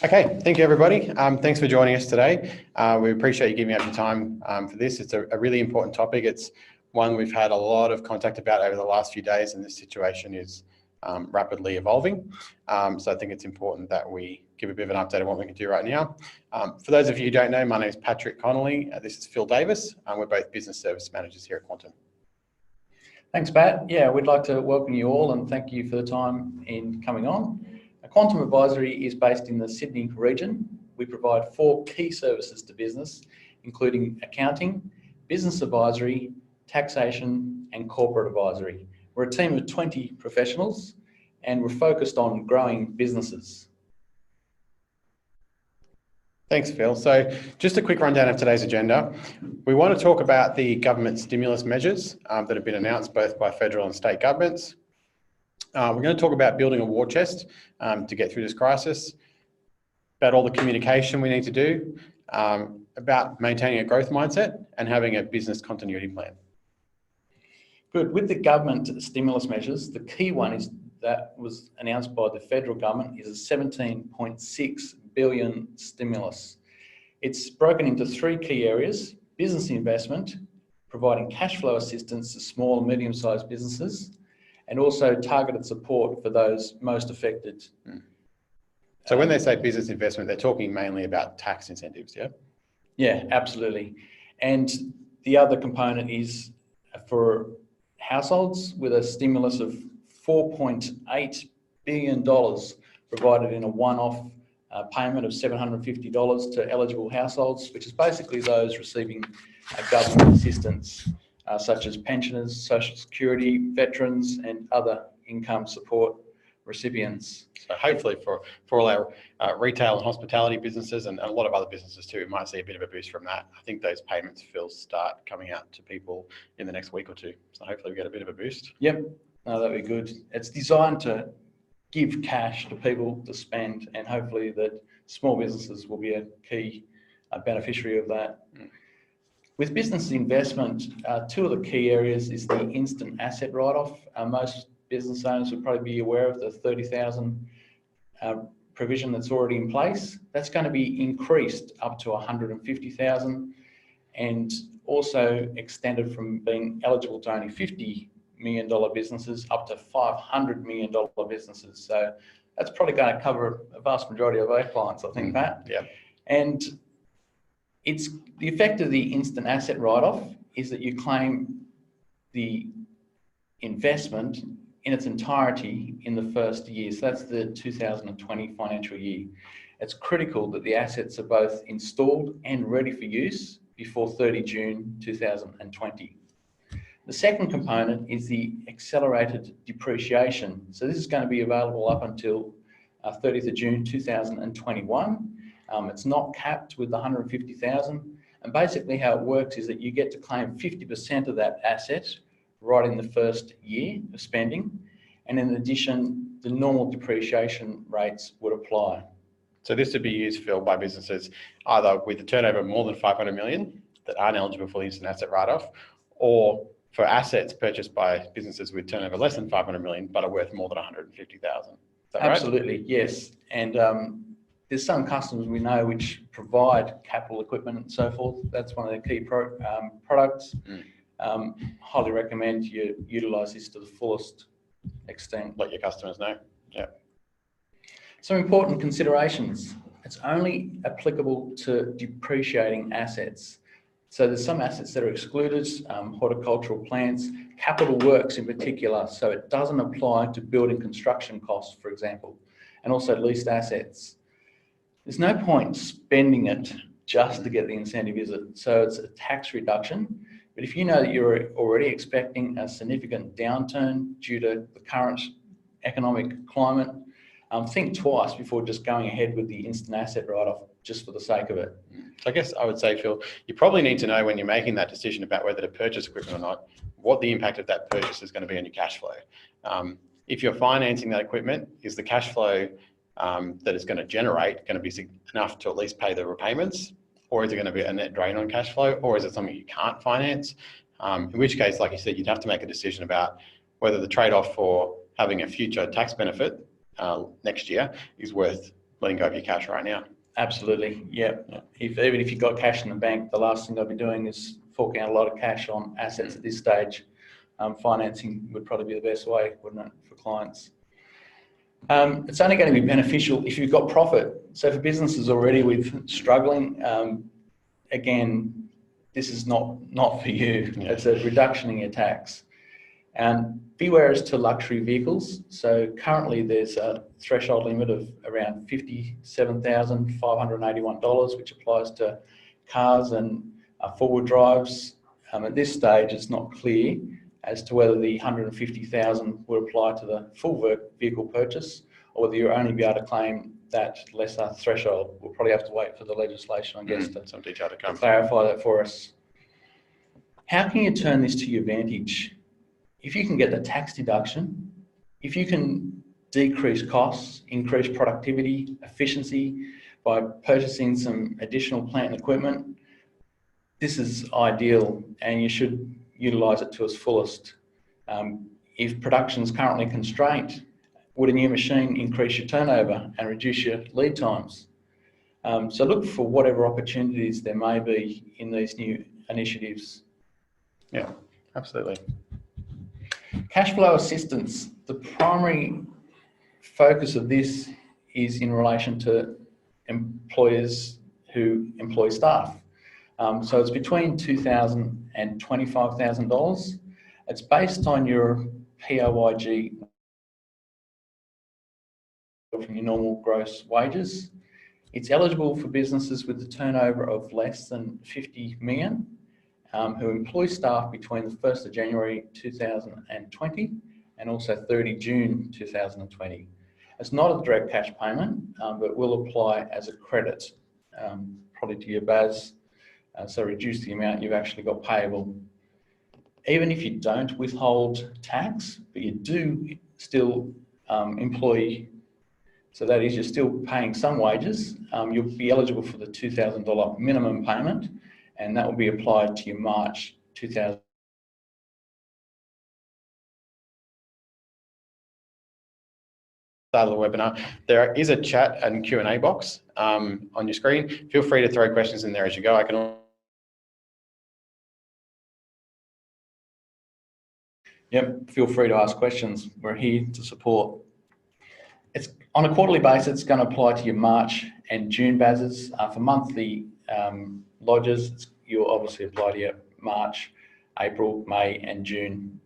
Okay, thank you everybody. Thanks for joining us today. We appreciate you giving up your time for this. It's a really important topic. It's one we've had a lot of contact about over the last few days, and this situation is rapidly evolving. So I think it's important that we give a bit of an update on what we can do right now. For those of you who don't know, my name is Patrick Connolly. This is Phil Davis. We're both business service managers here at Quantum. Thanks, Pat. Yeah, we'd like to welcome you all and thank you for the time in coming on. Quantum Advisory is based in the Sydney region. We provide 4 key services to business, including accounting, business advisory, taxation, and corporate advisory. We're a team of 20 professionals and we're focused on growing businesses. Thanks, Phil. So just a quick rundown of today's agenda. We want to talk about the government stimulus measures that have been announced both by federal and state governments. We're going to talk about building a war chest to get through this crisis, about all the communication we need to do, about maintaining a growth mindset and having a business continuity plan. Good. With the government stimulus measures, the key one is that was announced by the federal government is a $17.6 billion stimulus. It's broken into 3 key areas: business investment, providing cash flow assistance to small and medium-sized businesses, and also targeted support for those most affected. So when they say business investment, they're talking mainly about tax incentives, yeah? Yeah, absolutely. And the other component is for households with a stimulus of $4.8 billion provided in a one-off payment of $750 to eligible households, which is basically those receiving government assistance, such as pensioners, social security, veterans, and other income support recipients. So hopefully for all our retail and hospitality businesses and a lot of other businesses too, we might see a bit of a boost from that. I think those payments, Phil, start coming out to people in the next week or 2. So hopefully we get a bit of a boost. Yep, no, that'd be good. It's designed to give cash to people to spend, and hopefully that small businesses will be a key beneficiary of that. With business investment, 2 of the key areas is the instant asset write-off. Most business owners would probably be aware of the $30,000 provision that's already in place. That's going to be increased up to $150,000 and also extended from being eligible to only $50 million businesses up to $500 million businesses. So that's probably going to cover a vast majority of our clients, I think, Pat. Yeah. And it's the effect of the instant asset write-off is that you claim the investment in its entirety in the first year. So that's the 2020 financial year. It's critical that the assets are both installed and ready for use before 30 June 2020. The second component is the accelerated depreciation. So this is going to be available up until 30th of June 2021. It's not capped with the $150,000. And basically how it works is that you get to claim 50% of that asset right in the first year of spending. And in addition, the normal depreciation rates would apply. So this would be used, Phil, by businesses either with a turnover more than 500 million that aren't eligible for the instant asset write-off, or for assets purchased by businesses with turnover less than 500 million but are worth more than 150,000. Absolutely, right? Yes. And there's some customers we know which provide capital equipment and so forth. That's one of their key products. Highly recommend you utilise this to the fullest extent. Let your customers know. Yeah. Some important considerations. It's only applicable to depreciating assets. So there's some assets that are excluded, horticultural plants, capital works in particular. So it doesn't apply to building construction costs, for example, and also leased assets. There's no point spending it just to get the incentive, is it? So it's a tax reduction. But if you know that you're already expecting a significant downturn due to the current economic climate, think twice before just going ahead with the instant asset write-off just for the sake of it. So I guess I would say, Phil, you probably need to know when you're making that decision about whether to purchase equipment or not, what the impact of that purchase is going to be on your cash flow. If you're financing that equipment, is the cash flow that it's going to generate going to be enough to at least pay the repayments? Or is it going to be a net drain on cash flow? Or is it something you can't finance? In which case, like you said, you'd have to make a decision about whether the trade-off for having a future tax benefit next year is worth letting go of your cash right now. Absolutely, yeah. Even if you've got cash in the bank, the last thing I'd be doing is forking out a lot of cash on assets at this stage. Financing would probably be the best way, wouldn't it, for clients? It's only going to be beneficial if you've got profit. So for businesses already with struggling, again, this is not for you. Yeah. It's a reduction in your tax. And beware as to luxury vehicles. So currently there's a threshold limit of around $57,581, which applies to cars and four-wheel drives. At this stage, it's not clear as to whether the $150,000 will apply to the full vehicle purchase or whether you'll only be able to claim that lesser threshold. We'll probably have to wait for the legislation, I guess, to clarify that for us. How can you turn this to your advantage? If you can get the tax deduction, if you can decrease costs, increase productivity, efficiency by purchasing some additional plant and equipment, this is ideal and you should utilise it to its fullest. If production is currently constrained, would a new machine increase your turnover and reduce your lead times? So look for whatever opportunities there may be in these new initiatives. Yeah, absolutely. Cash flow assistance. The primary focus of this is in relation to employers who employ staff. So it's between $2,000 and $25,000. It's based on your PAYG from your normal gross wages. It's eligible for businesses with a turnover of less than 50 million. Who employ staff between the 1st of January 2020 and also 30 June 2020. It's not a direct cash payment, but will apply as a credit, probably to your BAS, so reduce the amount you've actually got payable. Even if you don't withhold tax, but you do still employ, so that is you're still paying some wages, you'll be eligible for the $2,000 minimum payment, and that will be applied to your March 2000. Start of the webinar. There is a chat and Q&A box on your screen. Feel free to throw questions in there as you go. Yep, feel free to ask questions. We're here to support. It's on a quarterly basis, it's going to apply to your March and June BASs. For monthly lodges, you'll obviously apply to your March, April, May and June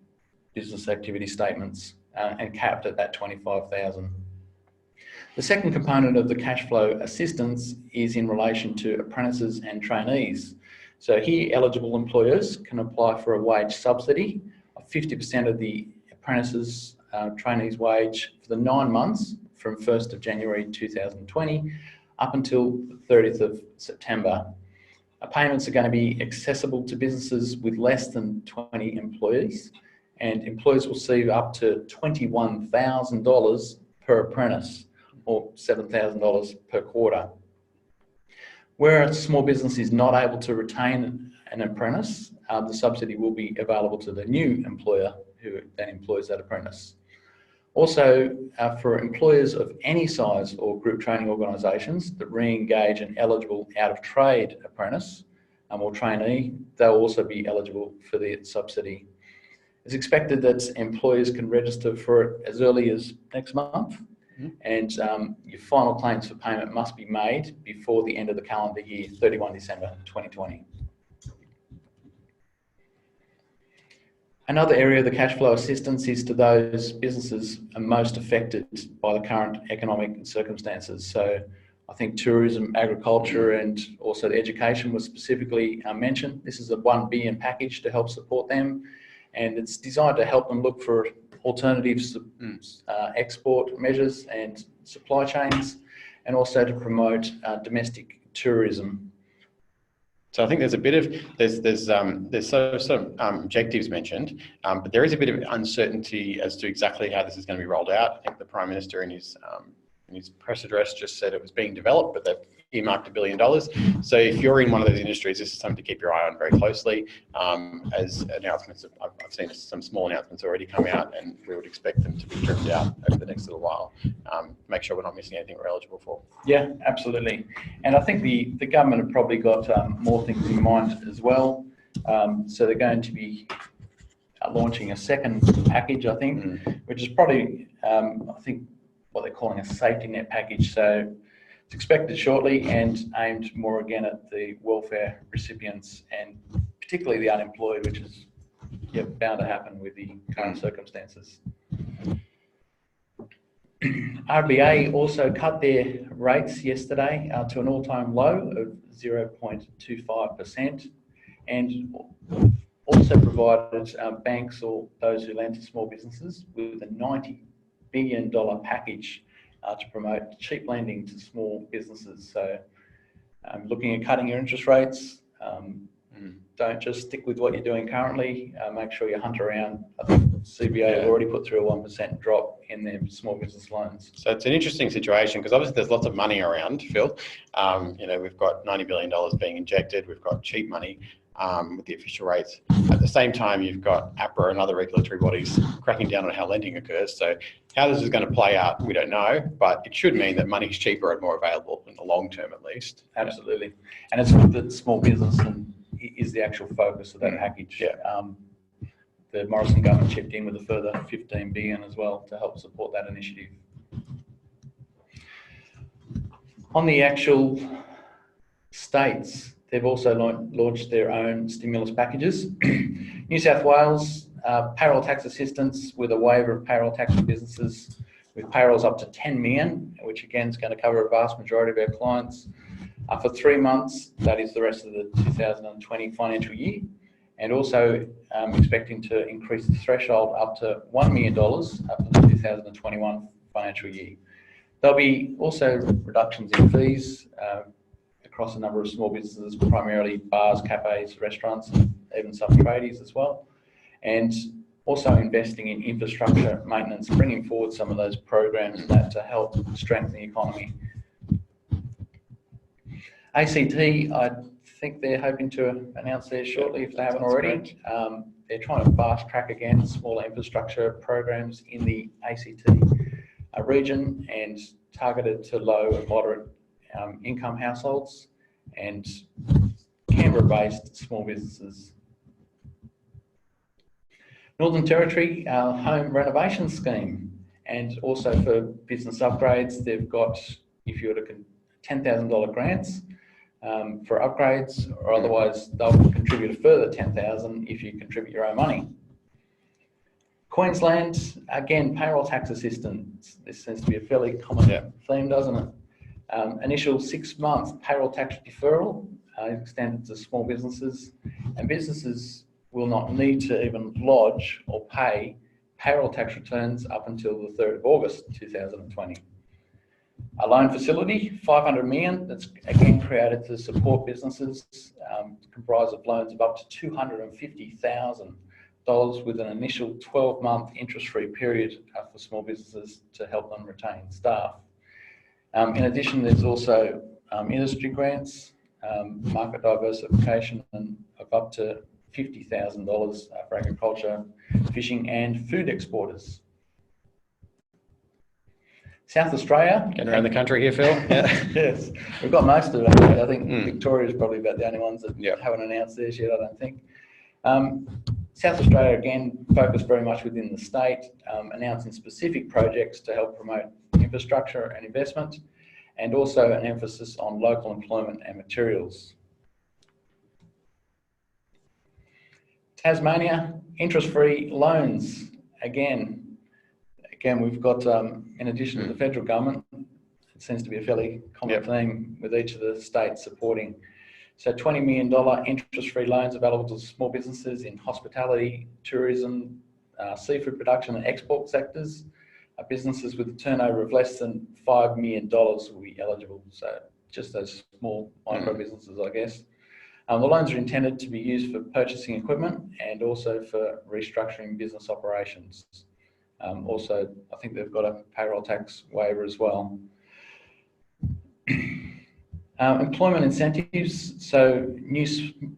business activity statements and capped at that $25,000. The second component of the cash flow assistance is in relation to apprentices and trainees. So here eligible employers can apply for a wage subsidy of 50% of the apprentices trainees wage for the 9 months from 1st of January 2020 up until the 30th of September. Payments are going to be accessible to businesses with less than 20 employees, and employers will receive up to $21,000 per apprentice or $7,000 per quarter. Where a small business is not able to retain an apprentice, the subsidy will be available to the new employer who then employs that apprentice. Also, for employers of any size or group training organisations that re-engage an eligible out-of-trade apprentice or trainee, they'll also be eligible for the subsidy. It's expected that employers can register for it as early as next month, and your final claims for payment must be made before the end of the calendar year, 31 December 2020. Another area of the cash flow assistance is to those businesses are most affected by the current economic circumstances. So I think tourism, agriculture and also the education was specifically mentioned. This is a $1 billion package to help support them, and it's designed to help them look for alternatives, export measures and supply chains, and also to promote domestic tourism. So I think there's a bit of there's some objectives mentioned, but there is a bit of uncertainty as to exactly how this is going to be rolled out. I think the Prime Minister in his press address just said it was being developed, but they've earmarked $1 billion. So if you're in one of those industries, this is something to keep your eye on very closely. As announcements, I've seen some small announcements already come out, and we would expect them to be trimmed out over the next little while. Make sure we're not missing anything we're eligible for. Yeah, absolutely. And I think the government have probably got more things in mind as well. So they're going to be launching a second package, I think, which is probably, I think, what they're calling a safety net package. So it's expected shortly and aimed more again at the welfare recipients and particularly the unemployed, which is bound to happen with the current circumstances. RBA also cut their rates yesterday to an all-time low of 0.25% and also provided banks or those who lend to small businesses with a $90 billion package to promote cheap lending to small businesses. So looking at cutting your interest rates, don't just stick with what you're doing currently, make sure you hunt around. I think CBA have already put through a 1% drop in their small business loans. So it's an interesting situation because obviously there's lots of money around, Phil. We've got $90 billion being injected, we've got cheap money with the official rates. At the same time, you've got APRA and other regulatory bodies cracking down on how lending occurs. So how this is going to play out, we don't know, but it should mean that money is cheaper and more available in the long term, at least. Absolutely. And it's good that small business is the actual focus of that package. The Morrison government chipped in with a further $15 billion as well to help support that initiative. On the actual states, they've also launched their own stimulus packages. New South Wales, payroll tax assistance with a waiver of payroll tax for businesses with payrolls up to 10 million, which again is going to cover a vast majority of our clients for 3 months. That is the rest of the 2020 financial year. And also expecting to increase the threshold up to $1 million up to the 2021 financial year. There'll be also reductions in fees across a number of small businesses, primarily bars, cafes, restaurants, and even some tradies as well. And also investing in infrastructure maintenance, bringing forward some of those programs that to help strengthen the economy. ACT, I think they're hoping to announce theirs shortly if they haven't already. They're trying to fast track again smaller infrastructure programs in the ACT region and targeted to low and moderate income households and Canberra-based small businesses. Northern Territory, our home renovation scheme, and also for business upgrades, they've got, if you were to $10,000 grants for upgrades, or otherwise they'll contribute a further $10,000 if you contribute your own money. Queensland, again, payroll tax assistance. This seems to be a fairly common theme, doesn't it? Initial 6 months payroll tax deferral extended to small businesses, and businesses will not need to even lodge or pay payroll tax returns up until the 3rd of August 2020. A loan facility, $500 million, that's again created to support businesses, comprised of loans of up to $250,000 with an initial 12-month interest-free period for small businesses to help them retain staff. In addition, there's also industry grants, market diversification of up to $50,000 for agriculture, fishing and food exporters. South Australia. Getting around the country here, Phil. Yes, we've got most of it. I think Victoria is probably about the only ones that haven't announced theirs yet, I don't think. South Australia, again, focused very much within the state, announcing specific projects to help promote infrastructure and investment, and also an emphasis on local employment and materials. Tasmania, interest-free loans. Again, we've got, in addition to the federal government, it seems to be a fairly common theme with each of the states supporting. So $20 million interest-free loans available to small businesses in hospitality, tourism, seafood production and export sectors. Businesses with a turnover of less than $5 million will be eligible. So just those small micro businesses, I guess. The loans are intended to be used for purchasing equipment and also for restructuring business operations. Also, I think they've got a payroll tax waiver as well. Employment incentives, so new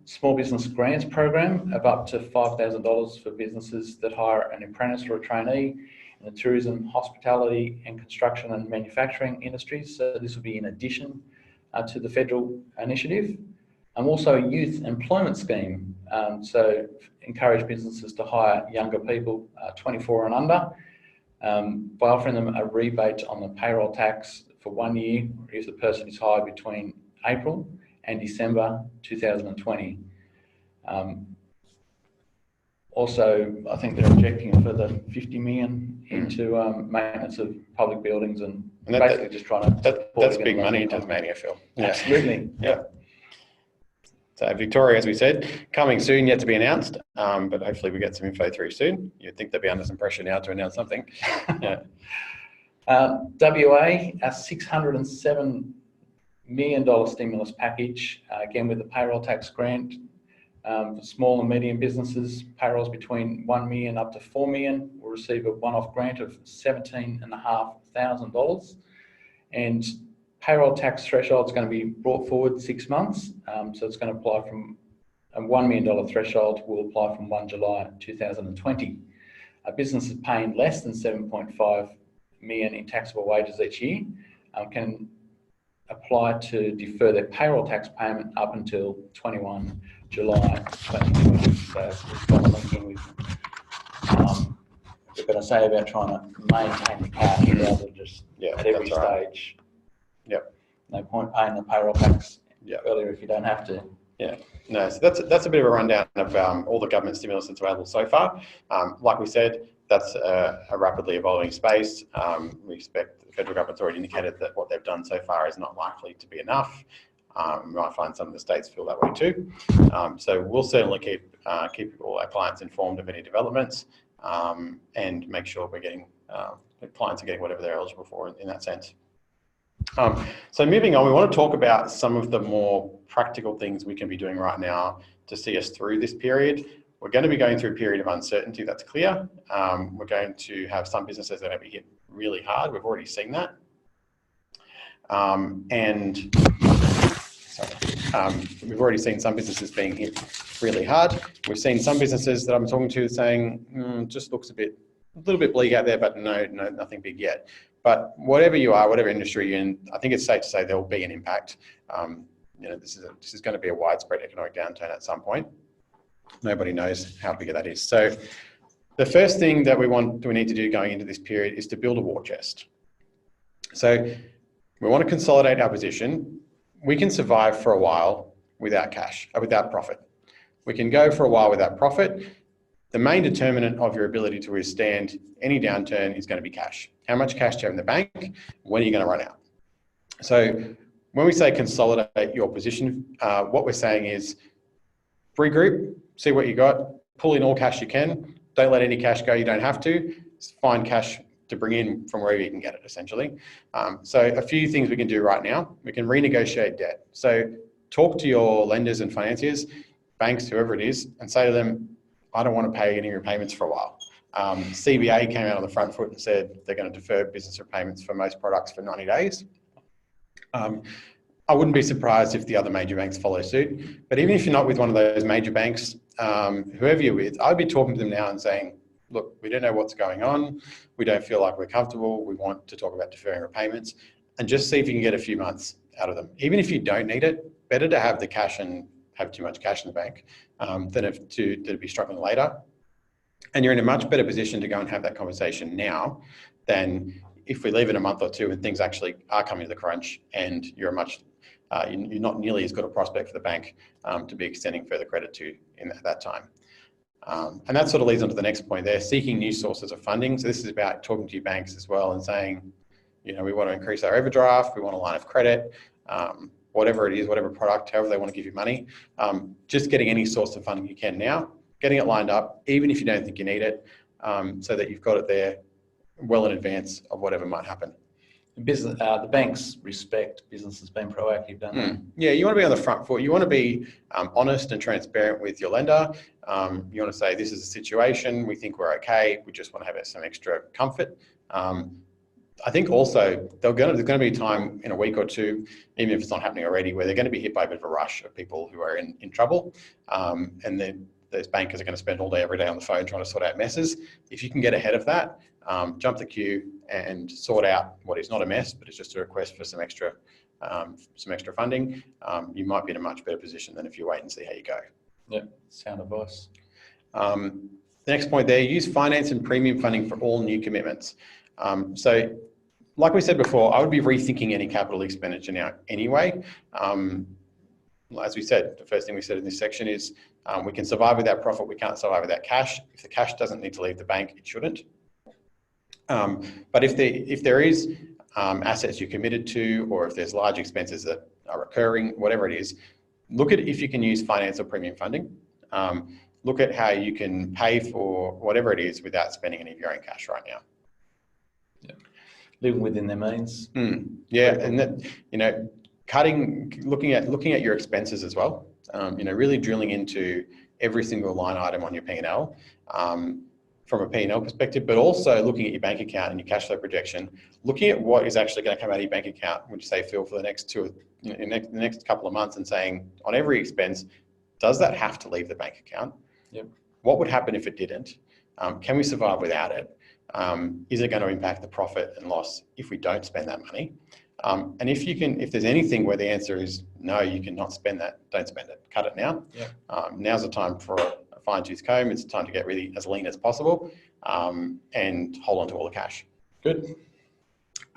small business grants program of up to $5,000 for businesses that hire an apprentice or a trainee in the tourism, hospitality and construction and manufacturing industries. So this will be in addition to the federal initiative. Also a youth employment scheme, so encourage businesses to hire younger people 24 and under by offering them a rebate on the payroll tax for 1 year if the person is hired between April and December 2020. Also, I think they're injecting a further 50 million into maintenance of public buildings and basically just trying to... That's big money in Tasmania, Phil. Yeah. Absolutely. Yeah. So Victoria, as we said, coming soon, yet to be announced, but hopefully we get some info through soon. You'd think they'd be under some pressure now to announce something. Yeah. WA, a $607 million stimulus package, again with the payroll tax grant for small and medium businesses. Payrolls between 1 million up to 4 million will receive a one-off grant of $17,500, and payroll tax threshold is going to be brought forward 6 months. So it's going to apply from a $1 million threshold will apply from 1 July 2020. A business is paying less than 7.5 million in taxable wages each year can apply to defer their payroll tax payment up until 21 July 2020. So we've got linking with we're going to say about trying to maintain the cash rather than just at every stage. Yep. No point paying the payroll tax earlier if you don't have to. Yeah. No, so that's a bit of a rundown of all the government stimulus that's available so far. Like we said, that's a rapidly evolving space. We expect the federal government's already indicated that what they've done so far is not likely to be enough. We might find some of the states feel that way too. So we'll certainly keep all our clients informed of any developments and make sure we're getting the clients are getting whatever they're eligible for in that sense. So moving on, we want to talk about some of the more practical things we can be doing right now to see us through this period. We're going to be going through a period of uncertainty, that's clear. We're going to have some businesses that are going to be hit really hard. We've already seen that. We've already seen some businesses being hit really hard. We've seen some businesses that I'm talking to saying, just looks a little bit bleak out there, but no, nothing big yet. But whatever you are, whatever industry you're in, I think it's safe to say there will be an impact. This is going to be a widespread economic downturn at some point. Nobody knows how big that is. So the first thing that we need to do going into this period is to build a war chest. So we want to consolidate our position. We can survive for a while without cash, without profit. We can go for a while without profit. The main determinant of your ability to withstand any downturn is going to be cash. How much cash do you have in the bank? When are you going to run out? So when we say consolidate your position, what we're saying is regroup, see what you got, pull in all cash you can. Don't let any cash go you don't have to. Find cash to bring in from wherever you can get it, essentially. So a few things we can do right now. We can renegotiate debt. So talk to your lenders and financiers, banks, whoever it is, and say to them, I don't want to pay any repayments for a while. CBA came out on the front foot and said they're going to defer business repayments for most products for 90 days. I wouldn't be surprised if the other major banks follow suit. But even if you're not with one of those major banks, whoever you're with, I'd be talking to them now and saying, look, we don't know what's going on. We don't feel like we're comfortable. We want to talk about deferring repayments and just see if you can get a few months out of them. Even if you don't need it, better to have the cash and have too much cash in the bank than to be struggling later. And you're in a much better position to go and have that conversation now than if we leave it a month or two and things actually are coming to the crunch and you're you're not nearly as good a prospect for the bank to be extending further credit to at that time. And that sort of leads on to the next point there, seeking new sources of funding. So this is about talking to your banks as well and saying, we want to increase our overdraft, we want a line of credit, whatever it is, whatever product, however they want to give you money. Just getting any source of funding you can now, getting it lined up, even if you don't think you need it, so that you've got it there well in advance of whatever might happen. The banks respect businesses being proactive, don't they? Yeah, you want to be on the front foot. You want to be honest and transparent with your lender. You want to say, this is a situation, we think we're okay, we just want to have some extra comfort. I think also there's going to be a time in a week or two, even if it's not happening already, where they're going to be hit by a bit of a rush of people who are in trouble. And then those bankers are going to spend all day, every day on the phone trying to sort out messes. If you can get ahead of that, jump the queue and sort out what is not a mess, but it's just a request for some extra funding, you might be in a much better position than if you wait and see how you go. Yeah, sound advice. The next point there, use finance and premium funding for all new commitments. So like we said before, I would be rethinking any capital expenditure now anyway. As we said, the first thing we said in this section is we can survive without profit, we can't survive without cash. If the cash doesn't need to leave the bank, it shouldn't. But if there is assets you're committed to, or if there's large expenses that are recurring, whatever it is, look at if you can use finance or premium funding. Look at how you can pay for whatever it is without spending any of your own cash right now. Yeah. Living within their means. Yeah, and that, you know, looking at your expenses as well. You know, really drilling into every single line item on your P&L from a P&L perspective, but also looking at your bank account and your cash flow projection, looking at what is actually going to come out of your bank account, would you say, Phil, for the next the next couple of months, and saying on every expense, does that have to leave the bank account? Yep. What would happen if it didn't? Can we survive without it? Is it going to impact the profit and loss if we don't spend that money? And if there's anything where the answer is no, you cannot spend that, don't spend it, cut it now. Yeah. Now's the time for a fine-tooth comb. It's time to get really as lean as possible and hold on to all the cash. Good.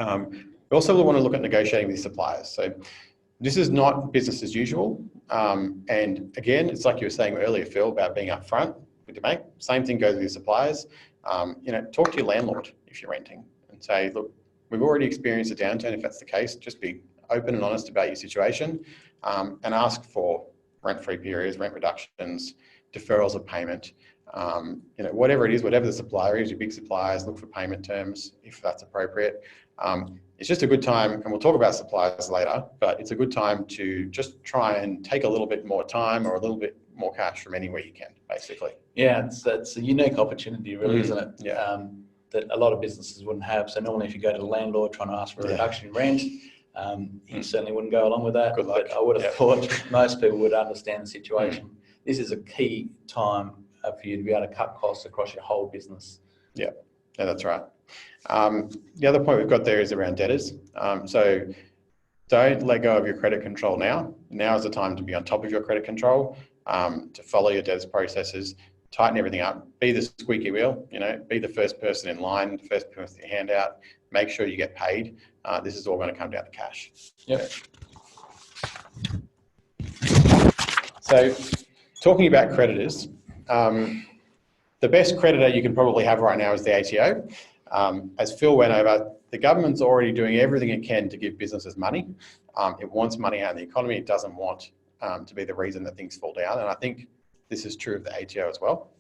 We also want to look at negotiating with suppliers. So this is not business as usual. And again, it's like you were saying earlier, Phil, about being upfront with the bank. Same thing goes with your suppliers. You know, talk to your landlord if you're renting and say, look, we've already experienced a downturn. If that's the case, just be open and honest about your situation and ask for rent-free periods, rent reductions, deferrals of payment. You know, whatever it is, whatever the supplier is, your big suppliers, look for payment terms if that's appropriate. It's just a good time, and we'll talk about suppliers later, but it's a good time to just try and take a little bit more time or a little bit more cash from anywhere you can, basically. Yeah, it's a unique opportunity, really, isn't it? Yeah. That a lot of businesses wouldn't have. So normally if you go to the landlord trying to ask for a reduction in rent, he certainly wouldn't go along with that. Good luck. But I would have thought most people would understand the situation. This is a key time for you to be able to cut costs across your whole business. Yeah, that's right. The other point we've got there is around debtors. So don't let go of your credit control now. Now is the time to be on top of your credit control, to follow your debtors processes, tighten everything up, be the squeaky wheel, you know, be the first person in line, the first person with your hand out, make sure you get paid. This is all going to come down to cash. Yep. So talking about creditors, the best creditor you can probably have right now is the ATO. As Phil went over, the government's already doing everything it can to give businesses money. It wants money out of the economy. It doesn't want to be the reason that things fall down. And I think this is true of the ATO as well.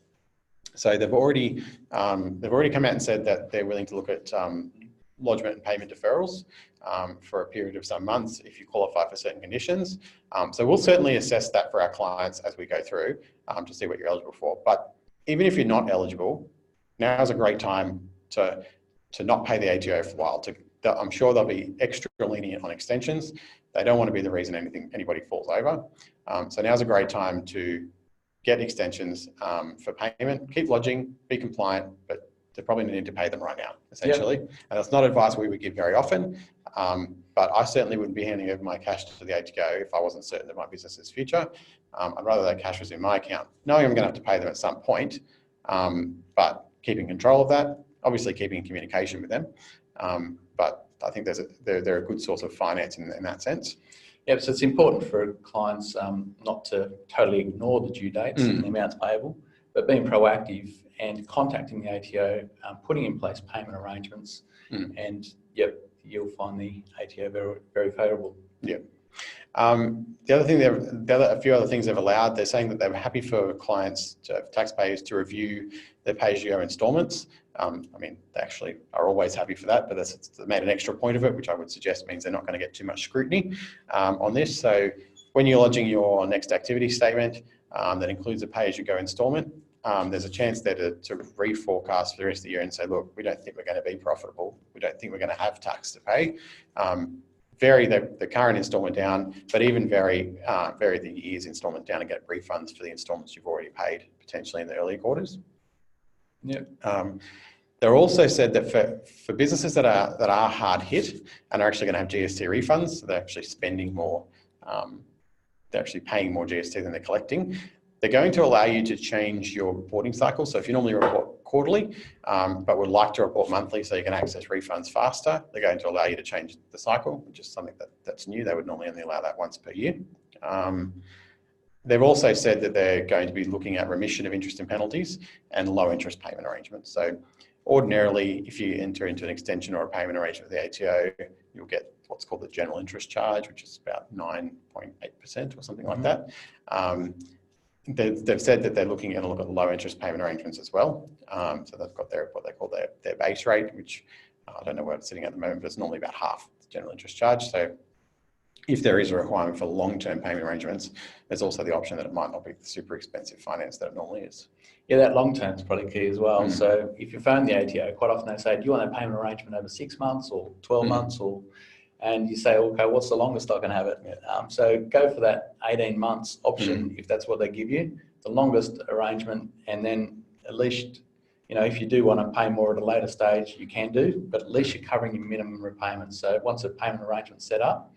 So they've already come out and said that they're willing to look at lodgement and payment deferrals for a period of some months if you qualify for certain conditions. So we'll certainly assess that for our clients as we go through to see what you're eligible for. But even if you're not eligible, now is a great time to not pay the ATO for a while. I'm sure they'll be extra lenient on extensions. They don't want to be the reason anybody falls over. So now's a great time to get extensions for payment, keep lodging, be compliant, but they probably need to pay them right now, essentially. Yep. And that's not advice we would give very often, but I certainly wouldn't be handing over my cash to the ATO if I wasn't certain that my business's future. I'd rather that cash was in my account, knowing I'm going to have to pay them at some point, but keeping control of that, obviously keeping in communication with them. But I think they're a good source of finance in that sense. Yeah, so it's important for clients not to totally ignore the due dates and the amounts payable, but being proactive and contacting the ATO, putting in place payment arrangements, and yep, you'll find the ATO very, very favourable. Yeah. The other thing, a few other things they've allowed, they're saying that they're happy for clients, taxpayers, to review their pay-as-you-go instalments. I mean, they actually are always happy for that, but they made an extra point of it, which I would suggest means they're not going to get too much scrutiny on this. So when you're lodging your next activity statement that includes a pay-as-you-go instalment, there's a chance there to reforecast for the rest of the year and say, look, we don't think we're going to be profitable. We don't think we're going to have tax to pay. Vary the current instalment down, but even vary the year's instalment down and get refunds for the instalments you've already paid, potentially in the earlier quarters. Yep. They're also said that for businesses that are hard hit and are actually going to have GST refunds, so they're actually spending more, they're actually paying more GST than they're collecting. They're going to allow you to change your reporting cycle. So if you normally report quarterly, but would like to report monthly so you can access refunds faster, they're going to allow you to change the cycle, which is something that's new. They would normally only allow that once per year. They've also said that they're going to be looking at remission of interest and penalties and low interest payment arrangements. So ordinarily, if you enter into an extension or a payment arrangement with the ATO, you'll get what's called the general interest charge, which is about 9.8% or something like that. They've said that they're looking at a look at low interest payment arrangements as well. So they've got what they call their base rate, which I don't know where it's sitting at the moment, but it's normally about half the general interest charge. So if there is a requirement for long-term payment arrangements, there's also the option that it might not be the super expensive finance that it normally is. Yeah, that long term is probably key as well. So if you phone the ATO, quite often they say, do you want a payment arrangement over 6 months or 12 months? And you say, okay, what's the longest I can have it? So go for that 18 months option if that's what they give you, the longest arrangement. And then at least, if you do want to pay more at a later stage, you can do, but at least you're covering your minimum repayments. So once a payment arrangement's set up,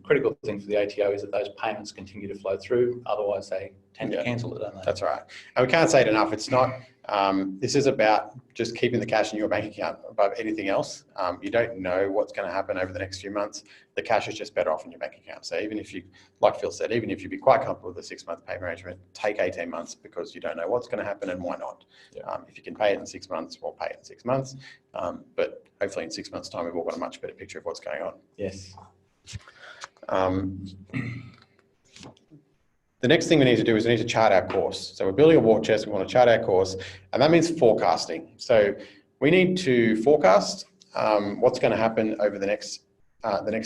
critical thing for the ATO is that those payments continue to flow through. Otherwise, they tend to cancel it, don't they? That's right. And we can't say it enough. It's not, this is about just keeping the cash in your bank account above anything else. You don't know what's going to happen over the next few months. The cash is just better off in your bank account. So even if you, like Phil said, even if you'd be quite comfortable with a 6-month payment arrangement, take 18 months because you don't know what's going to happen and why not. If you can pay it in 6 months, we'll pay it in 6 months. But hopefully in 6 months' time, we've all got a much better picture of what's going on. Yes. The next thing we need to do is we need to chart our course. So we're building a war chest, we want to chart our course, and that means forecasting. So we need to forecast what's going to happen over the next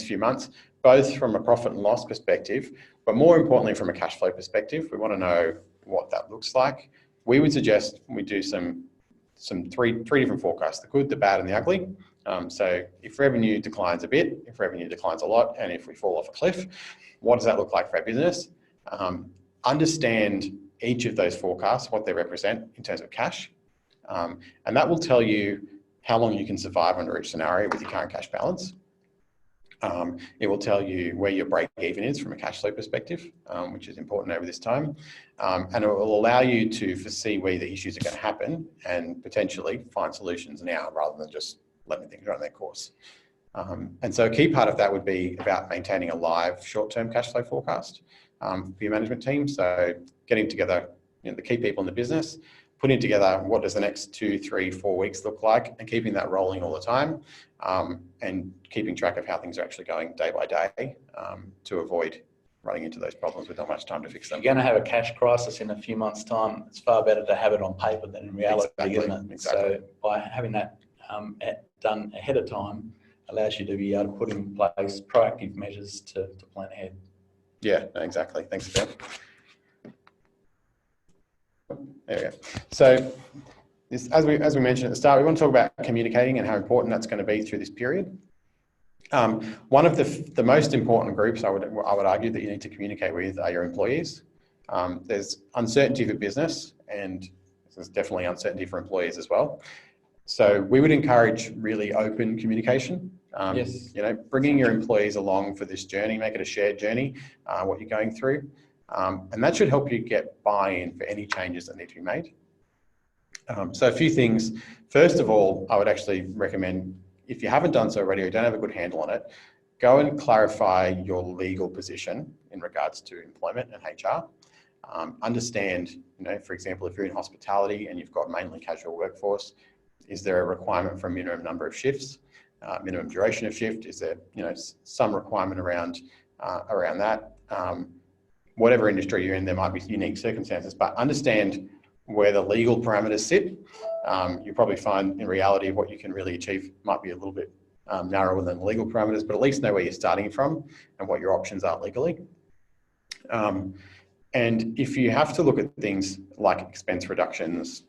few months, both from a profit and loss perspective, but more importantly from a cash flow perspective. We want to know what that looks like. We would suggest we do some three different forecasts: the good, the bad, and the ugly. So if revenue declines a bit, if revenue declines a lot, and if we fall off a cliff, what does that look like for our business? Understand each of those forecasts, what they represent in terms of cash. And that will tell you how long you can survive under each scenario with your current cash balance. It will tell you where your break even is from a cash flow perspective, which is important over this time. And it will allow you to foresee where the issues are going to happen and potentially find solutions now rather than just letting things run their course. And so a key part of that would be about maintaining a live short-term cash flow forecast for your management team. So getting together the key people in the business, putting together what does the next 2, 3, 4 weeks look like, and keeping that rolling all the time, and keeping track of how things are actually going day by day to avoid running into those problems with not much time to fix them. If you're going to have a cash crisis in a few months' time, it's far better to have it on paper than in reality, isn't it? Exactly. So by having that done ahead of time allows you to be able to put in place proactive measures to plan ahead. Yeah, exactly. Thanks, Phil. There we go. So as we mentioned at the start, we want to talk about communicating and how important that's going to be through this period. One of the most important groups I would argue that you need to communicate with are your employees. There's uncertainty for business, and there's definitely uncertainty for employees as well. So we would encourage really open communication. Yes. Bringing your employees along for this journey, make it a shared journey, what you're going through. And that should help you get buy-in for any changes that need to be made. So a few things. First of all, I would actually recommend, if you haven't done so already or you don't have a good handle on it, go and clarify your legal position in regards to employment and HR. Understand, for example, if you're in hospitality and you've got mainly casual workforce, is there a requirement for a minimum number of shifts, minimum duration of shift? Is there, some requirement around that? Whatever industry you're in, there might be unique circumstances, but understand where the legal parameters sit. You'll probably find in reality what you can really achieve might be a little bit narrower than legal parameters, but at least know where you're starting from and what your options are legally. And if you have to look at things like expense reductions,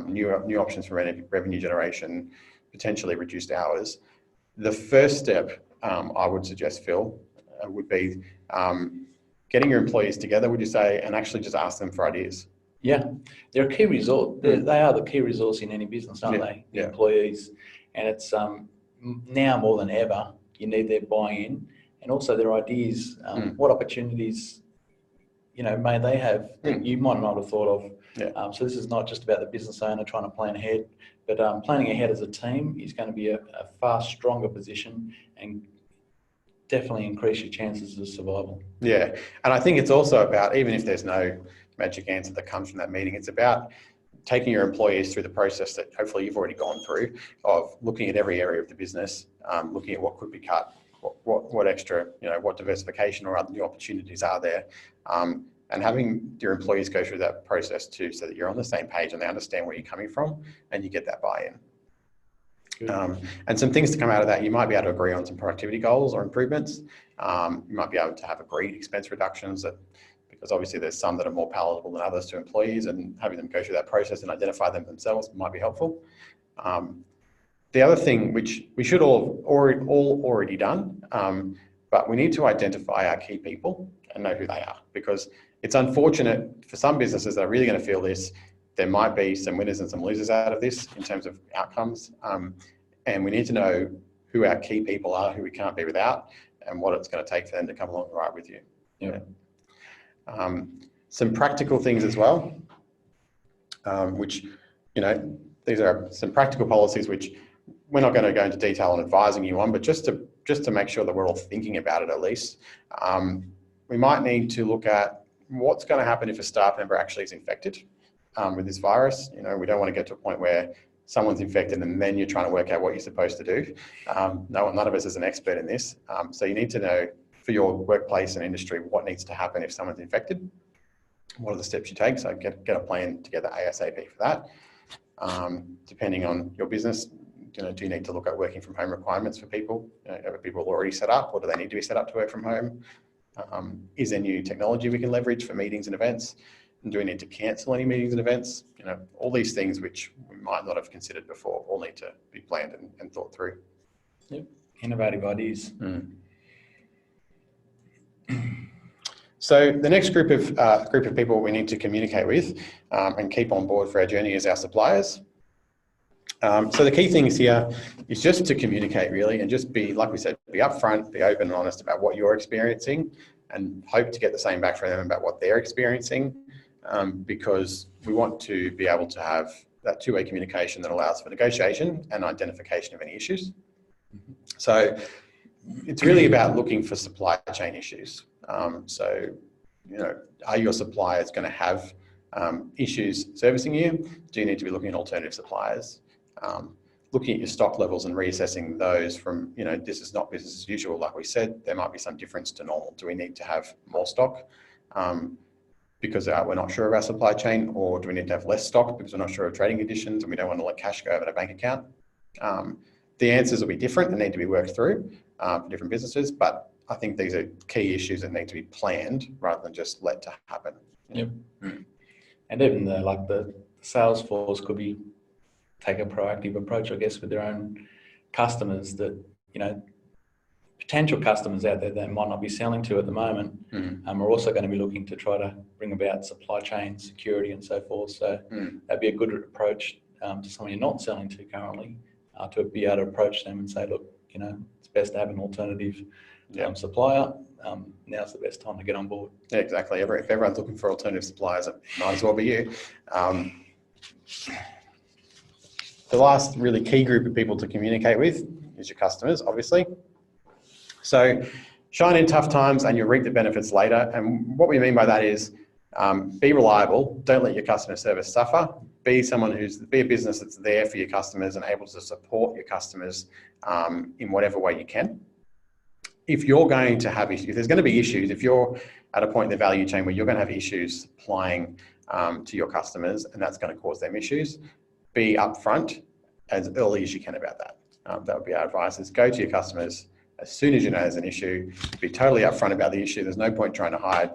new options for revenue generation, potentially reduced hours, the first step I would suggest, Phil, would be getting your employees together, would you say, and actually just ask them for ideas. Yeah, they're a key resource. They are the key resource in any business, aren't they? The employees, and it's now more than ever you need their buy-in and also their ideas. What opportunities, may they have that you might not have thought of. So this is not just about the business owner trying to plan ahead, but planning ahead as a team is going to be a far stronger position and definitely increase your chances of survival. Yeah, and I think it's also about, even if there's no magic answer that comes from that meeting, it's about taking your employees through the process that hopefully you've already gone through of looking at every area of the business, looking at what could be cut, what extra, what diversification or other new opportunities are there, and having your employees go through that process too, so that you're on the same page and they understand where you're coming from and you get that buy-in. And some things to come out of that, you might be able to agree on some productivity goals or improvements. You might be able to have agreed expense reductions, because obviously there's some that are more palatable than others to employees, and having them go through that process and identify them themselves might be helpful. The other thing, which we should all already done, but we need to identify our key people and know who they are, because it's unfortunate for some businesses that are really going to feel this. There might be some winners and some losers out of this in terms of outcomes. And we need to know who our key people are, who we can't be without, and what it's going to take for them to come along and ride with you. Some practical things as well, which, these are some practical policies which we're not going to go into detail on advising you on, but just to make sure that we're all thinking about it at least. We might need to look at what's going to happen if a staff member actually is infected with this virus. We don't want to get to a point where someone's infected and then you're trying to work out what you're supposed to do. None of us is an expert in this. So you need to know for your workplace and industry what needs to happen if someone's infected. What are the steps you take? So get a plan together ASAP for that. Depending on your business, do you need to look at working from home requirements for people? Are people already set up, or do they need to be set up to work from home? Is there new technology we can leverage for meetings and events? And do we need to cancel any meetings and events? All these things which we might not have considered before all need to be planned and thought through. Yep. Innovative ideas. So the next group of people we need to communicate with and keep on board for our journey is our suppliers. So the key things here is just to communicate really, and just be, like we said, be upfront, be open and honest about what you're experiencing, and hope to get the same back from them about what they're experiencing, because we want to be able to have that two-way communication that allows for negotiation and identification of any issues. So it's really about looking for supply chain issues. So, are your suppliers going to have issues servicing you? Do you need to be looking at alternative suppliers? Looking at your stock levels and reassessing those from, this is not business as usual. Like we said, there might be some difference to normal. Do we need to have more stock because we're not sure of our supply chain, or do we need to have less stock because we're not sure of trading conditions and we don't want to let cash go over to a bank account? The answers will be different and need to be worked through for different businesses, but I think these are key issues that need to be planned rather than just let to happen. Yep. And even the sales force could take a proactive approach, I guess, with their own customers that, potential customers out there that might not be selling to at the moment, are also going to be looking to try to bring about supply chain security and so forth. So that'd be a good approach to someone you're not selling to currently, to be able to approach them and say, look, it's best to have an alternative supplier. Now's the best time to get on board. Yeah, exactly. If everyone's looking for alternative suppliers, it might as well be you. The last really key group of people to communicate with is your customers, obviously. So shine in tough times and you'll reap the benefits later. And what we mean by that is be reliable. Don't let your customer service suffer. Be a business that's there for your customers and able to support your customers in whatever way you can. If you're going to have issues, if there's going to be issues, if you're at a point in the value chain where you're going to have issues supplying to your customers and that's going to cause them issues, be upfront as early as you can about that. That would be our advice, is go to your customers as soon as you know there's an issue, be totally upfront about the issue. There's no point trying to hide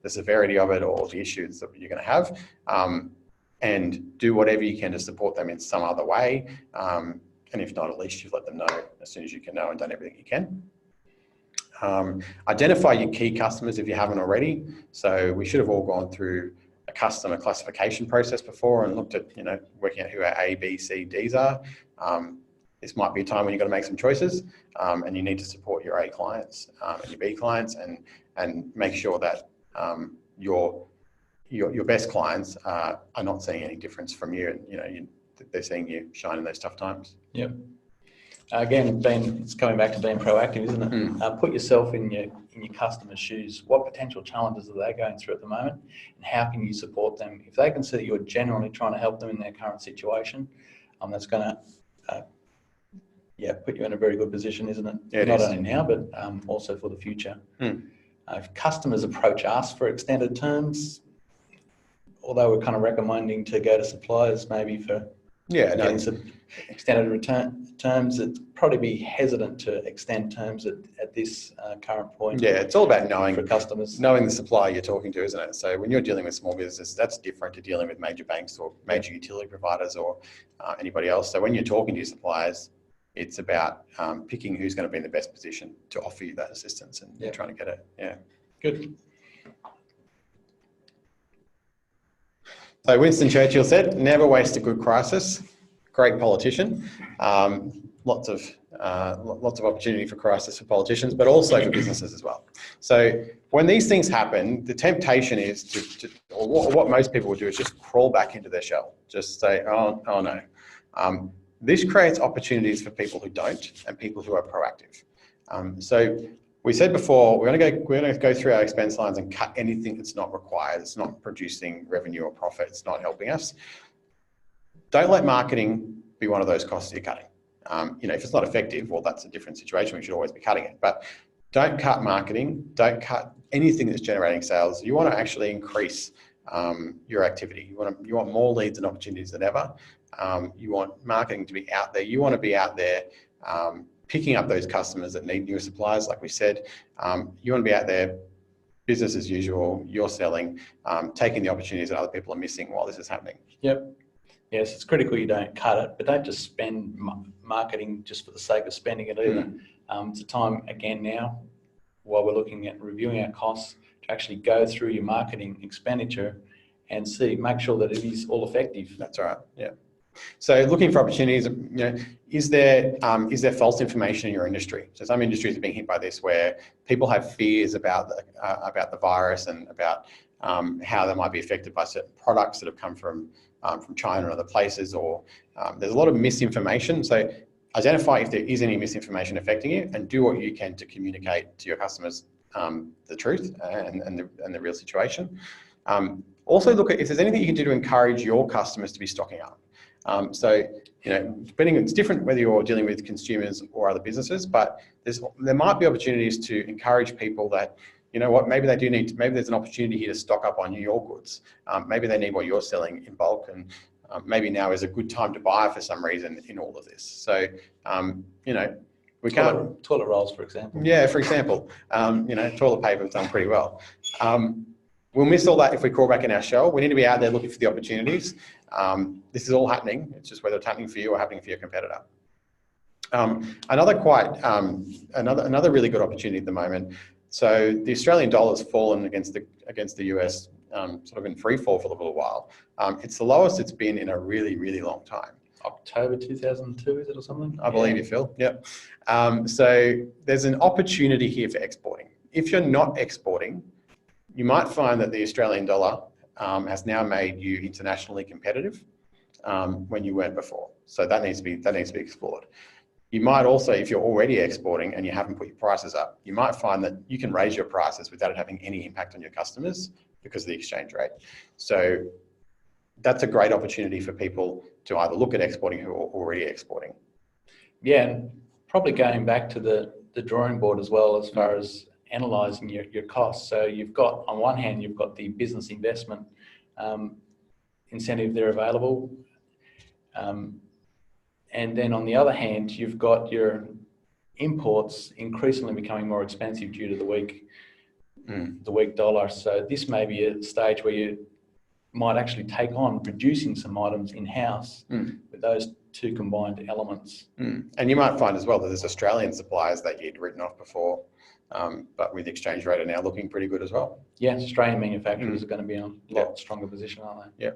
the severity of it or the issues that you're going to have, and do whatever you can to support them in some other way. And if not, at least you've let them know as soon as you can know and done everything you can. Identify your key customers if you haven't already. So we should have all gone through a customer classification process before and looked at, working out who our A, B, C, Ds are. This might be a time when you've got to make some choices, and you need to support your A clients and your B clients, and make sure that your best clients are not seeing any difference from you, and they're seeing you shine in those tough times. Yep. Again, it's coming back to being proactive, isn't it? Put yourself in your customer's shoes. What potential challenges are they going through at the moment, and how can you support them? If they can see that you're genuinely trying to help them in their current situation, that's going to put you in a very good position, isn't it? Yeah, Not only now, but also for the future. If customers approach us for extended terms, although we're kind of recommending to go to suppliers maybe for getting some extended return terms, it'd probably be hesitant to extend terms at this current point. Yeah, it's all about knowing for customers, knowing the supplier you're talking to, isn't it? So when you're dealing with small businesses, that's different to dealing with major banks or major utility providers or anybody else. So when you're talking to your suppliers, it's about picking who's going to be in the best position to offer you that assistance and trying to get it. Yeah. Good. So Winston Churchill said, "Never waste a good crisis." Great politician. Lots of opportunity for crisis for politicians, but also for businesses as well. So when these things happen, the temptation is or what most people would do is just crawl back into their shell. Just say, oh no. This creates opportunities for people who don't and people who are proactive. So we said before, we're going to go through our expense lines and cut anything that's not required. It's not producing revenue or profit. It's not helping us. Don't let marketing be one of those costs you're cutting. If it's not effective, well, that's a different situation. We should always be cutting it. But don't cut marketing. Don't cut anything that's generating sales. You want to actually increase your activity. You want more leads and opportunities than ever. You want marketing to be out there. You want to be out there picking up those customers that need new suppliers, like we said. You want to be out there, business as usual, you're selling, taking the opportunities that other people are missing while this is happening. Yep. Yes, it's critical you don't cut it, but don't just spend marketing just for the sake of spending it either. It's a time, again now, while we're looking at reviewing our costs, to actually go through your marketing expenditure and make sure that it is all effective. That's right, yeah. So looking for opportunities, is there false information in your industry? So some industries are being hit by this, where people have fears about the virus and about how they might be affected by certain products that have come from China and other places, or there's a lot of misinformation. So identify if there is any misinformation affecting you, and do what you can to communicate to your customers the truth and the real situation. Also look at if there's anything you can do to encourage your customers to be stocking up. It's different whether you're dealing with consumers or other businesses, but there might be opportunities to encourage people that, maybe they do maybe there's an opportunity here to stock up on your goods. Maybe they need what you're selling in bulk, and maybe now is a good time to buy for some reason in all of this. So, we can't... Toilet rolls, for example. Yeah, for example. Toilet paper's done pretty well. We'll miss all that if we crawl back in our shell. We need to be out there looking for the opportunities. This is all happening. It's just whether it's happening for you or happening for your competitor. Another really good opportunity at the moment. So the Australian dollar's fallen against the US, sort of in free fall for a little while. It's the lowest it's been in a really, really long time. October 2002, is it, or something? I believe you, Phil. Yep. So there's an opportunity here for exporting. If you're not exporting, you might find that the Australian dollar has now made you internationally competitive when you weren't before. So that needs to be explored. You might also, if you're already exporting and you haven't put your prices up, you might find that you can raise your prices without it having any impact on your customers because of the exchange rate. So that's a great opportunity for people to either look at exporting who are already exporting. Yeah, and probably going back to the drawing board as well, as far as analysing your costs. So you've got, on one hand, you've got the business investment incentive there available. And then on the other hand, you've got your imports increasingly becoming more expensive due to the weak the weak dollar. So this may be a stage where you might actually take on producing some items in-house with those two combined elements. And you might find as well that there's Australian suppliers that you'd written off before, but with the exchange rate are now looking pretty good as well. Yeah, Australian manufacturers are going to be in a lot stronger position, aren't they? Yeah.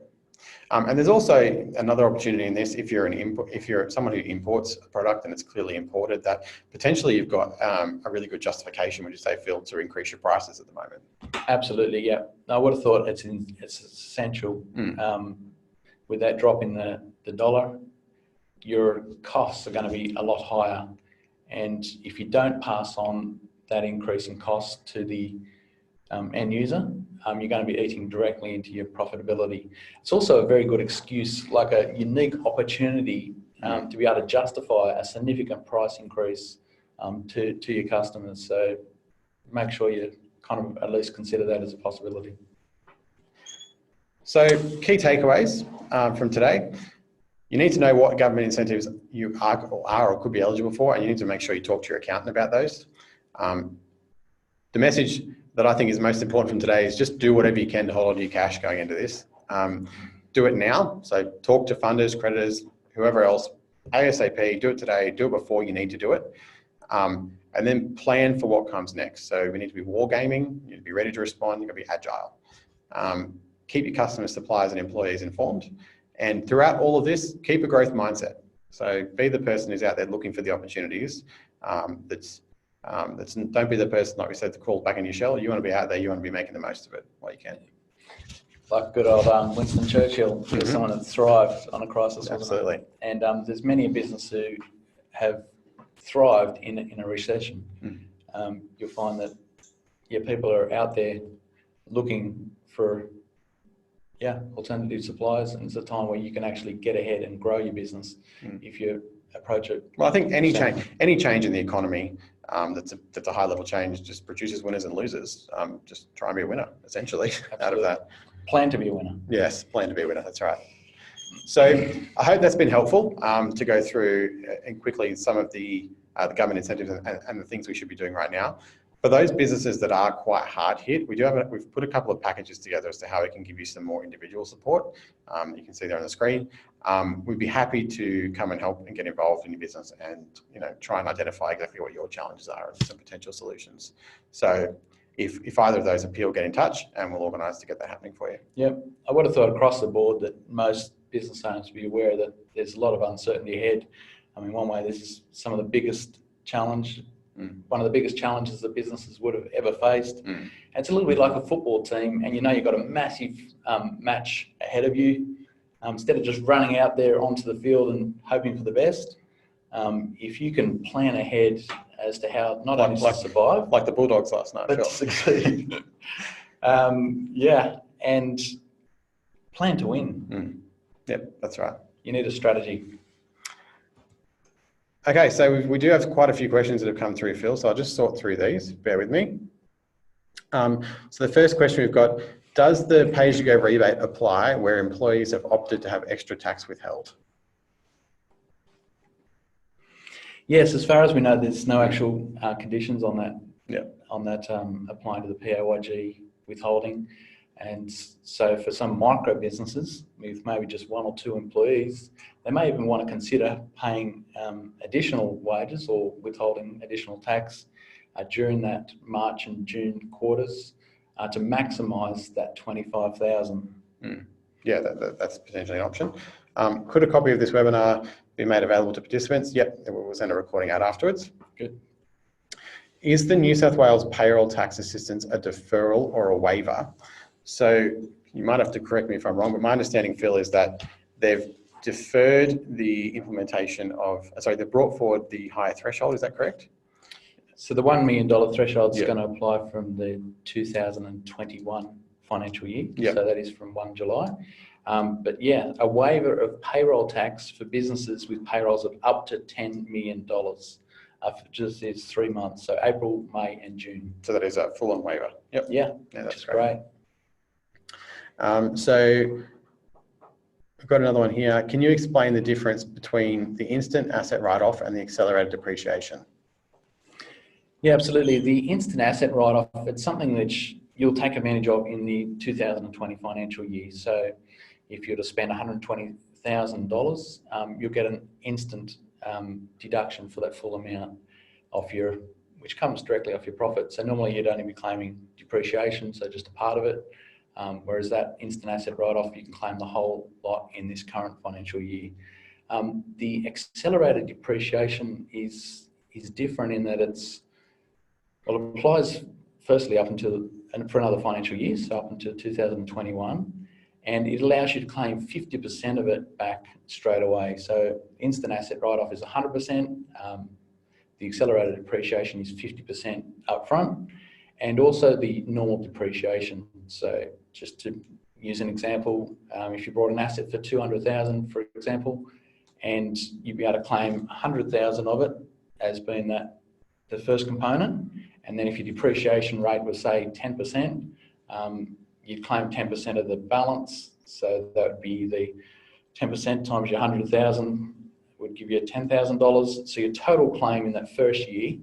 And there's also another opportunity in this. If you're someone who imports a product and it's clearly imported, that potentially you've got a really good justification, would you say, Phil, to increase your prices at the moment? Absolutely, yeah. I would have thought it's essential. With that drop in the dollar, your costs are going to be a lot higher. And if you don't pass on that increase in cost to the end user, you're going to be eating directly into your profitability. It's also a very good excuse, like a unique opportunity to be able to justify a significant price increase to your customers. So make sure you kind of at least consider that as a possibility. So key takeaways from today. You need to know what government incentives you are or could be eligible for, and you need to make sure you talk to your accountant about those. The message that I think is most important from today is just do whatever you can to hold on to your cash going into this. Do it now. So talk to funders, creditors, whoever else, ASAP, do it today, do it before you need to do it. And then plan for what comes next. So we need to be wargaming, you need to be ready to respond, you've got to be agile. Keep your customers, suppliers and employees informed. And throughout all of this, keep a growth mindset. So be the person who's out there looking for the opportunities. Don't be the person, like we said, to crawl back in your shell. You want to be out there, you want to be making the most of it while you can. Like good old Winston Churchill, he was someone that thrived on a crisis. Absolutely. And there's many a business who have thrived in a recession. You'll find that people are out there looking for alternative suppliers, and it's a time where you can actually get ahead and grow your business if you approach it. Well, I think any change in the economy that's a high level change just produces winners and losers. Just try and be a winner, essentially, out of that. Plan to be a winner. Yes, plan to be a winner. That's right. So I hope that's been helpful to go through quickly some of the government incentives and the things we should be doing right now. For those businesses that are quite hard hit, we've put a couple of packages together as to how we can give you some more individual support. You can see there on the screen. We'd be happy to come and help and get involved in your business and try and identify exactly what your challenges are and some potential solutions. So if either of those appeal, get in touch and we'll organise to get that happening for you. Yep, I would have thought across the board that most business owners would be aware that there's a lot of uncertainty ahead. I mean, one way, this is some of the biggest challenge. One of the biggest challenges that businesses would have ever faced. And it's a little bit like a football team, and you've got a massive match ahead of you. Instead of just running out there onto the field and hoping for the best, if you can plan ahead as to how not only to survive, like the Bulldogs last night, but to succeed. And plan to win. Yep, that's right. You need a strategy. Okay, so we do have quite a few questions that have come through, Phil, so I'll just sort through these. Bear with me. So the first question we've got, does the pay-as-you-go rebate apply where employees have opted to have extra tax withheld? Yes, as far as we know, there's no actual conditions on that. Applying to the PAYG withholding. And so for some micro businesses with maybe just one or two employees, they may even want to consider paying additional wages or withholding additional tax during that March and June quarters to maximise that $25,000. Yeah, that's potentially an option. Could a copy of this webinar be made available to participants? Yep, we'll send a recording out afterwards. Good. Is the New South Wales payroll tax assistance a deferral or a waiver? So you might have to correct me if I'm wrong, but my understanding, Phil, is that they've deferred the implementation they've brought forward the higher threshold, is that correct? So the $1 million threshold is going to apply from the 2021 financial year. Yep. So that is from 1 July. But yeah, a waiver of payroll tax for businesses with payrolls of up to $10 million. For just these 3 months, so April, May and June. So that is a full-on waiver. Yep. Yeah, that's great. So I've got another one here. Can you explain the difference between the instant asset write-off and the accelerated depreciation? Yeah, absolutely. The instant asset write-off, it's something which you'll take advantage of in the 2020 financial year. So if you're to spend $120,000, you'll get an instant deduction for that full amount off which comes directly off your profit. So normally you'd only be claiming depreciation, so just a part of it. Whereas that instant asset write-off, you can claim the whole lot in this current financial year. The accelerated depreciation is different in that it applies firstly up until, and for another financial year, so up until 2021, and it allows you to claim 50% of it back straight away. So instant asset write-off is 100%, the accelerated depreciation is 50% upfront, and also the normal depreciation. So just to use an example, if you brought an asset for 200,000, for example, and you'd be able to claim 100,000 of it as being the first component, and then if your depreciation rate was say 10%, you'd claim 10% of the balance. So that would be the 10% times your 100,000 would give you $10,000. So your total claim in that first year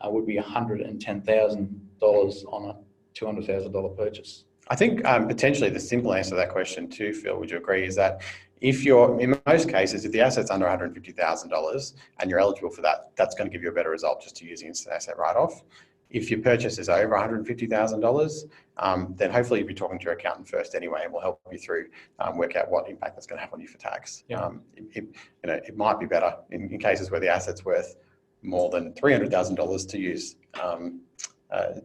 would be $110,000 on a $200,000 purchase. I think potentially the simple answer to that question too, Phil, would you agree, is that if you're, in most cases, if the asset's under $150,000 and you're eligible for that, that's going to give you a better result just to use the instant asset write-off. If your purchase is over $150,000, then hopefully you'll be talking to your accountant first anyway, and we'll help you through work out what impact that's going to have on you for tax. Yeah. It might be better in cases where the asset's worth more than $300,000 to use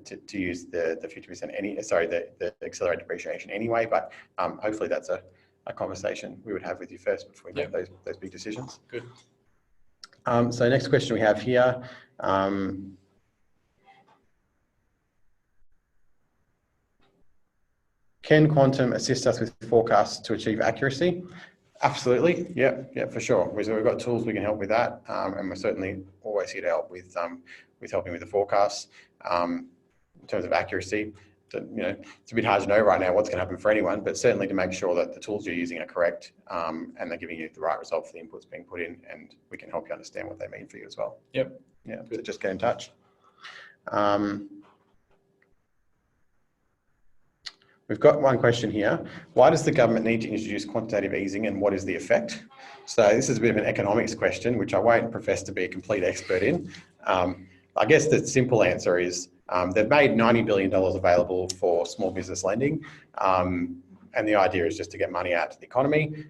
to use the 50% the accelerated depreciation anyway. But hopefully that's a conversation we would have with you first before we make those big decisions. Good. So next question we have here. Can Quantum assist us with forecasts to achieve accuracy? Absolutely. Yeah, for sure. We've got tools we can help with that, and we're certainly always here to help with helping with the forecasts. In terms of accuracy, it's a bit hard to know right now what's going to happen for anyone, but certainly to make sure that the tools you're using are correct, and they're giving you the right result for the inputs being put in, and we can help you understand what they mean for you as well. Yep. Yeah. So just get in touch. We've got one question here. Why does the government need to introduce quantitative easing, and what is the effect? So this is a bit of an economics question, which I won't profess to be a complete expert in. I guess the simple answer is they've made $90 billion available for small business lending. And the idea is just to get money out to the economy.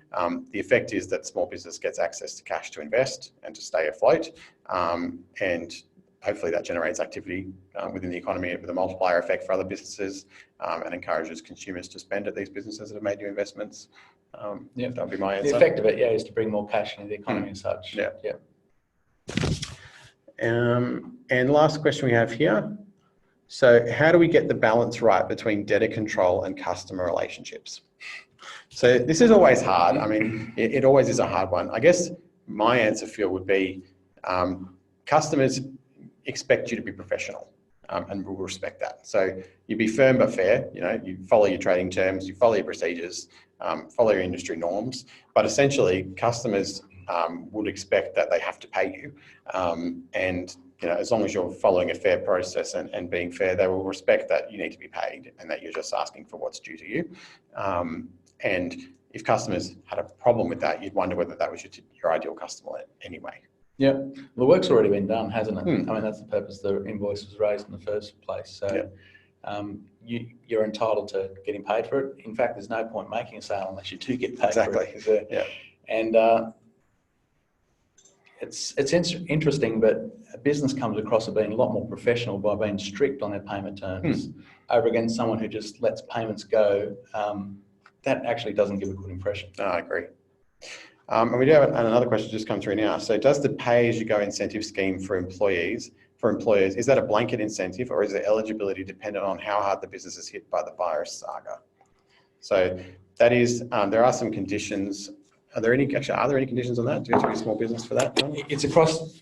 The effect is that small business gets access to cash to invest and to stay afloat. And hopefully that generates activity within the economy with a multiplier effect for other businesses, and encourages consumers to spend at these businesses that have made new investments. That would be my answer. The effect of it, is to bring more cash into the economy and such. Yeah. And last question we have here. So how do we get the balance right between debtor control and customer relationships? So this is always hard. I mean, it always is a hard one. I guess my answer, Phil, would be customers expect you to be professional, and we'll respect that. So you be firm but fair, you follow your trading terms, you follow your procedures, follow your industry norms, but essentially customers would expect that they have to pay you. And as long as you're following a fair process and being fair, they will respect that you need to be paid and that you're just asking for what's due to you. And if customers had a problem with that, you'd wonder whether that was your ideal customer anyway. Yeah, well, the work's already been done, hasn't it? I mean, that's the purpose the invoice was raised in the first place. So you're entitled to getting paid for it. In fact, there's no point making a sale unless you do get paid for it. Yeah. And it's interesting, but a business comes across as being a lot more professional by being strict on their payment terms over against someone who just lets payments go. That actually doesn't give a good impression. No, I agree. And we do have another question just come through now. So does the pay-as-you-go incentive scheme for employers, is that a blanket incentive, or is the eligibility dependent on how hard the business is hit by the virus saga? So that is, there are some conditions. Are there any conditions on that? Do you have to be a small business for that? It's across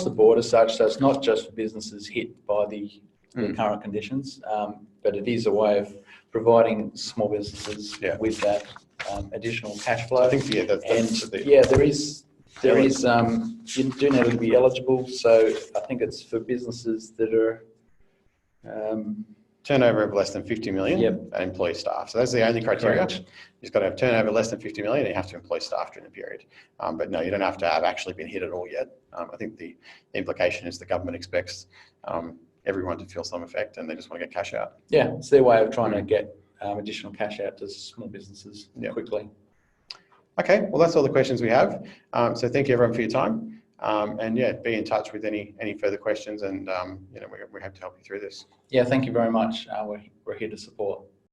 the board as such. So it's not just for businesses hit by the current conditions, but it is a way of providing small businesses with that additional cash flow. I think, there is There is, you do need to be eligible, so I think it's for businesses that are, Turnover of less than 50 million Yep. and employ staff. So that's the only criteria. Correct. You've got to have turnover less than 50 million and you have to employ staff during the period. But no, you don't have to have actually been hit at all yet. I think the implication is the government expects everyone to feel some effect and they just want to get cash out. yeah, it's their way of trying to get additional cash out to small businesses Yep. quickly. Okay, well, that's all the questions we have. So thank you everyone for your time. And yeah, be in touch with any further questions and you know, we hope to help you through this. Yeah, thank you very much. We're here to support.